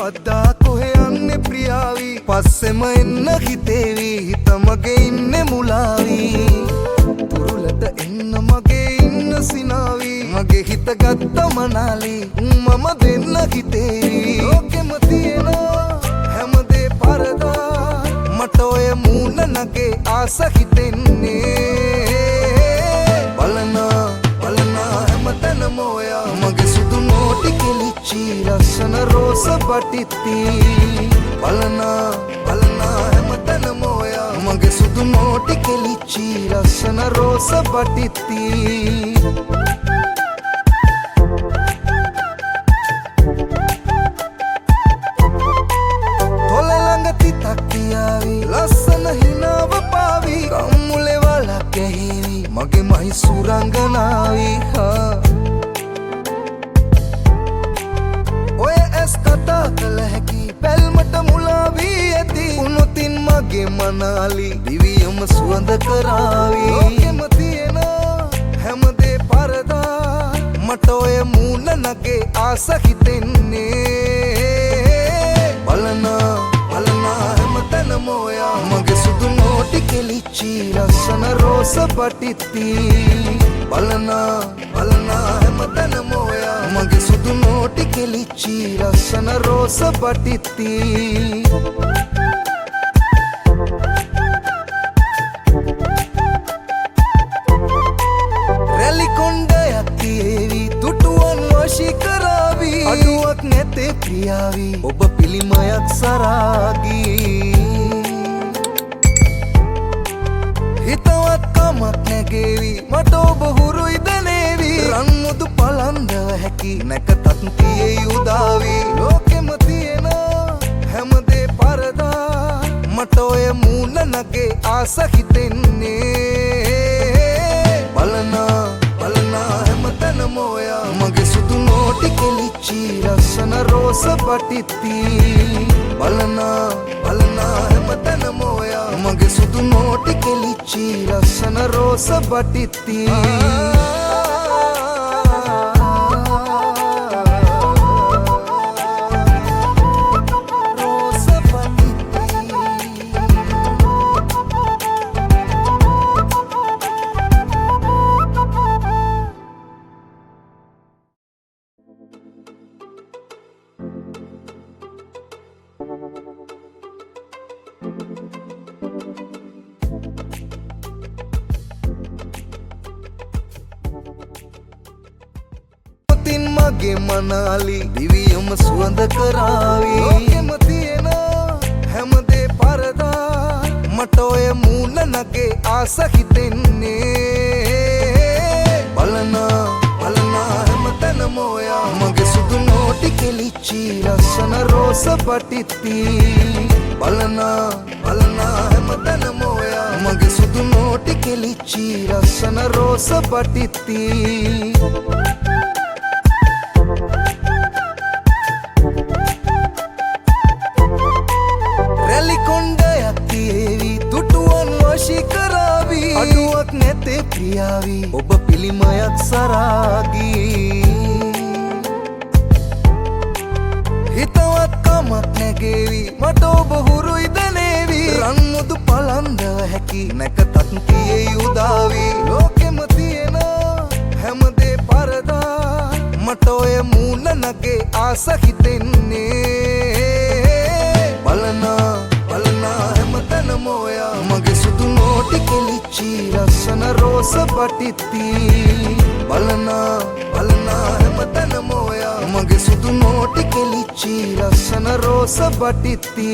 පද්දා කොහෙ යන්නේ ප්‍රියාවී පස්සෙම එන්න හිතේවි හිත මගේ ඉන්නේ මුලාවී තුරුලට එන්න මගේ ඉන්න සිනාවී මගේ හිත ගත්ත මනාලි මම දෙන්න හිතේවි ලෝකෙම තියෙනවා හැමදේ පරදා මට ඔය මූණ නගේ ආස හිතෙන්නේ බලනා හැමතැනම ඔයා මගේ සුදු නෝටි කෙලිච්චි ලස්සන රෝස බටිත්ති බලනා හැමතැනම ඔයා මගේ සුදු නෝටි කෙලිච්චි ලස්සන රෝස බටිත්ති ලස්සන හිනාව පාවි කම්මුලේ වලක් ඇහිවි මගේ මහි සුරංගනාවි ඔය ඇස් කතා කළ හැකි පැල්මට මුලාවී ඇති උනොතින් මගේ මනාලි දිවියම සුවඳ කරාවි ලෝකෙම තියෙනවා හැමදේ පරදා මට ඔය මූණ නගේ ආස හිතෙන්නේ බලනා හැමතැනම ඔයා මගේ සුදු නෝටි කෙලිච්චි ලස්සන රෝස බටිත්ති බලනා හැමතැනම ඔයා මගේ සුදු නෝටි කෙලිච්චි ලස්සන රෝස බටිත්ති රැලි කොණ්ඩයක් තියේවි දුටුවන් වශී කරාවි අඩුවක් නැතේ ප්‍රියාවි ඔබ පිළිමයක් සරාගී හිතවත් කමක් නැගේවි මට ඔබ හුරුයි දනේවි රන්මුදු පලන්දව හැකි නැකතත් තියේ උදාවි ලෝකෙම තියෙනවා හැමදේ පරදා මට ඔය මූණ නගේ ආස හිතෙන්නේ බලනා හැමතැනම ඔයා මගේ සුදු නෝටි කෙලිච්චි ලස්සන රෝස බටිත්ති බලනා හැමතැනම ඔයා මගේ සුදු නෝටි කෙලිච්චි ලස්සන රෝස බටිත්ති මගේ මනාලි දිවියම සුවඳ කරාවි ලෝකෙම තියෙනවා හැමදේ පරදා මට ඔය මූණ නගේ ආස හිතෙන්නේ බලනා හැමතැනම ඔයා මගේ සුදු නෝටි කෙලිච්චි ලස්සන රෝස බටිත්ති බලනා හැමතැනම ඔයා මගේ සුදු නෝටි කෙලිච්චි ලස්සන රෝස බටිත්ති අඩුවක් නැතේ ප්‍රියාවි ඔබ පිළිමයක් සරාගී හිතවත් කමක් නැගේවි මට ඔබ හුරුයි දනේවි රන්මුදු පලන්දව හැකි නැකතත් තියේ උදාවි ලෝකෙම තියෙනවා හැමදේ පරදා මට ඔය මූණ නගේ ආස හිතෙන්නේ බලනා හැමතැනම ඔයා මගේ සුදු නෝටි කෙලිච්චි ලස්සන රෝස බටිත්ති බලනා හැමතැනම ඔයා මගේ සුදු නෝටි කෙලිච්චි ලස්සන රෝස බටිත්ති